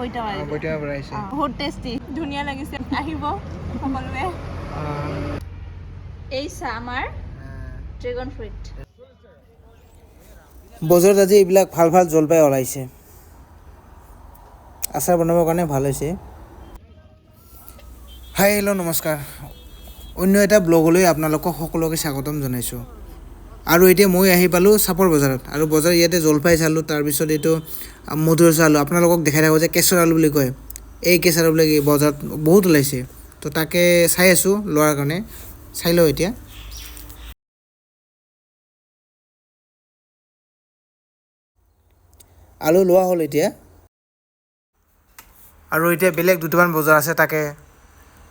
বইটা বনাইছে বহুত টেষ্টি ধুনীয়া লাগিছে আহিব সকলোৱে এই আমাৰ ড্ৰেগন ফ্ৰুইট বজাৰত আজি এইবিলাক ভাল ভাল জলপাই ওলাইছে আচাৰ বনাবৰ কাৰণে ভাল হৈছে হাই হেল্ল' নমস্কাৰ অন্য এটা ব্লগলৈ আপোনালোকক সকলোকে স্বাগতম জনাইছোঁ আৰু এতিয়া মই আহি পালোঁ চাপৰ বজাৰত আৰু বজাৰ ইয়াতে জলপাই চালোঁ তাৰপিছত এইটো মধুৰ চালোঁ আপোনালোকক দেখাই থাকোঁ যে কেশৰ আলু বুলি কয় এই কেশৰ আলু বুলি বজাৰত বহুত ওলাইছে তো তাকে চাই আছোঁ লোৱাৰ কাৰণে চাই লওঁ এতিয়া আলু লোৱা হ'ল এতিয়া আৰু এতিয়া বেলেগ দুটামান বজাৰ আছে তাকে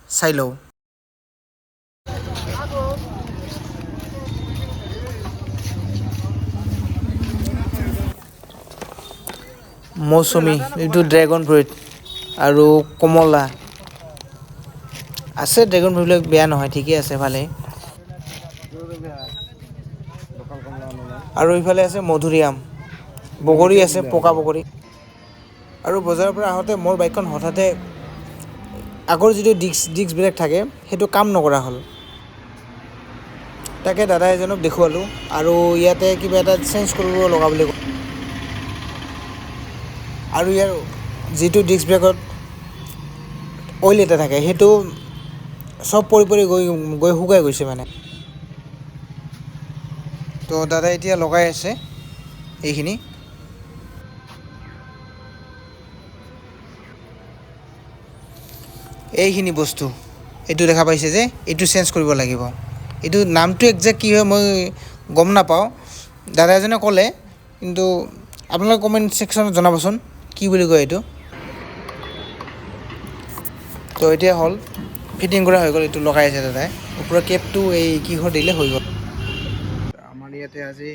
চাই লওঁ মৌচুমী এইটো ড্ৰেগন ফ্ৰুইট আৰু কমলা আছে ড্ৰেগন ফ্ৰুইটবিলাক বেয়া নহয় ঠিকেই আছে ভালেই আৰু ইফালে আছে মধুৰিআম বগৰী আছে পকা বগৰী আৰু বজাৰৰ পৰা আহোঁতে মোৰ বাইকখন হঠাতে আগৰ যিটো ডিস্ক ব্ৰেক থাকে সেইটো কাম নকৰা হ'ল তাকে দাদা এজনক দেখুৱালোঁ আৰু ইয়াতে কিবা এটা চেঞ্জ কৰিব লগা বুলি ক'লে আৰু ইয়াৰ যিটো ডিস্ক ব্ৰেকত অইল এটা থাকে সেইটো চব পৰি পৰি গৈ শুকাই গৈছে মানে তো দাদা এতিয়া লগাই আছে এইখিনি এইখিনি বস্তু এইটো দেখা পাইছে যে এইটো চেঞ্জ কৰিব লাগিব এইটো নামটো একজেক্ট কি হয় মই গম নাপাওঁ দাদা এজনে ক'লে কিন্তু আপোনালোকে কমেণ্ট ছেকশ্যনত জনাবচোন কি বুলি কয় এইটো তো এতিয়া হ'ল ফিটিং কৰা হৈ গ'ল এইটো লগাই আছে দাদাই ওপৰৰ কেপটো এই কিহৰ দিলে হৈ গ'ল আমাৰ ইয়াতে আজি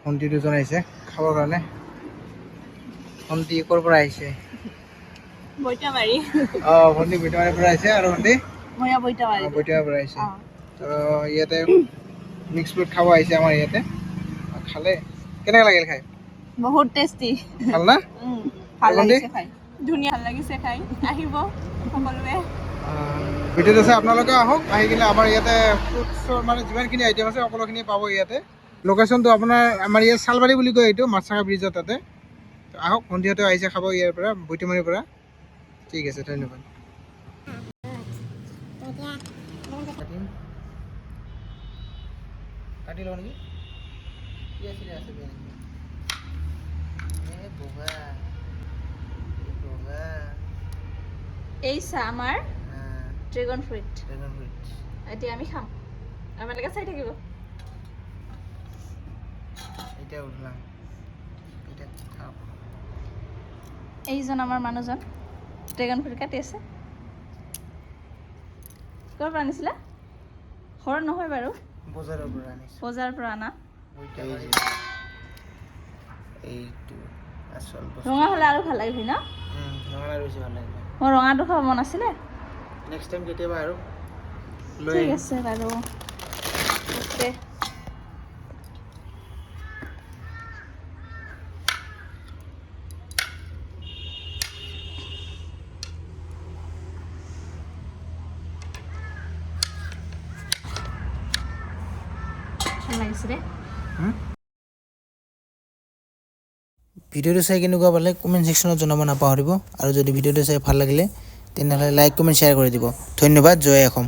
ভণ্টি দুজন আহিছে খাবৰ কাৰণে ভণ্টি ক'ৰ পৰা আহিছে বইটাবাৰী ভণ্টি বইটাবাৰীৰ পৰা আহিছে আৰু ভণ্টি বইটাবাৰীৰ পৰা আহিছে তো ইয়াতে মিক্স ফ্ৰুট খাব আহিছে আমাৰ ইয়াতে খালে কেনেকুৱা লাগিল খাই বহুত টেষ্টি ভাল না ভাল লাগিছে খাই ধুনীয়া লাগিছে খাই আহিব সকলোৱে ভিডিঅ'টো চাই আপোনালোকে আহক আহি কিনে আমাৰ ইয়াতে ফ্ৰুটছৰ মানে যিমানখিনি আইটেম আছে সকলোখিনি পাব ইয়াতে লোকেশ্যনটো আপোনাৰ আমাৰ ইয়াত চালবাৰী বুলি কয় এইটো মাছৰাঙা ব্ৰিজৰ তাতে আহক সন্ধিয়াতে আহিছে খাব ইয়াৰ পৰা বৈতিমাৰীৰ পৰা ঠিক আছে ধন্যবাদ কাটি লওঁ নেকি এই আমাৰ ড্ৰেগন ফ্ৰুইট এতিয়া আমি খাম আপোনালোকে চাই থাকিব এতিয়া উঠলাম এতিয়া খাওঁ এইজন আমাৰ মানুহজন ড্ৰেগন ফ্ৰুইট কাটি আছে ক'ৰ পৰা আনিছিলা ঘৰত নহয় বাৰু বজাৰৰ পৰা আনিছোঁ বজাৰৰ পৰা আনা এইটো আচল ৰঙা হ'লে আৰু ভাল লাগিল ন ৰঙা বেছি ভাল লাগিব মোৰ ৰঙাটো খাব মন আছিলে নেক্সট টাইম কেতিয়াবা আৰু ঠিক আছে বাৰু অ'কে ভিডিঅ'টো চাই কেনেকুৱা পালে কমেণ্ট ছেকশ্যনত জনাব নাপাহৰিব আৰু যদি ভিডিঅ'টো চাই ভাল লাগিলে তেনেহ'লে লাইক কমেণ্ট শ্বেয়াৰ কৰি দিব ধন্যবাদ জয় অসম